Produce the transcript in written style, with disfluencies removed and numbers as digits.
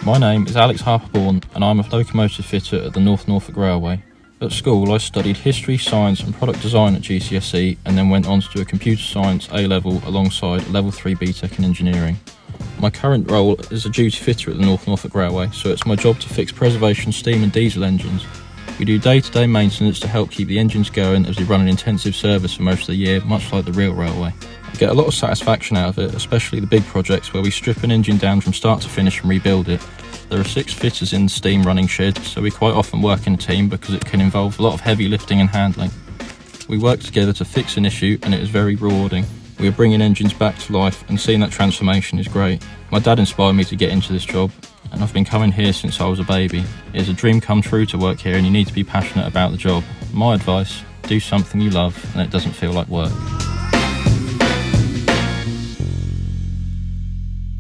My name is Alex Harperbourne and I'm a locomotive fitter at the North Norfolk Railway. At school I studied history, science and product design at GCSE and then went on to do a computer science A-level alongside a level 3 BTEC in engineering. My current role is a duty fitter at the North Norfolk Railway, so it's my job to fix preservation steam and diesel engines. We do day-to-day maintenance to help keep the engines going as we run an intensive service for most of the year, much like the real railway. I get a lot of satisfaction out of it, especially the big projects where we strip an engine down from start to finish and rebuild it. There are 6 fitters in the steam running shed, so we quite often work in a team because it can involve a lot of heavy lifting and handling. We work together to fix an issue and it is very rewarding. We are bringing engines back to life and seeing that transformation is great. My dad inspired me to get into this job and I've been coming here since I was a baby. It is a dream come true to work here and you need to be passionate about the job. My advice, do something you love and it doesn't feel like work.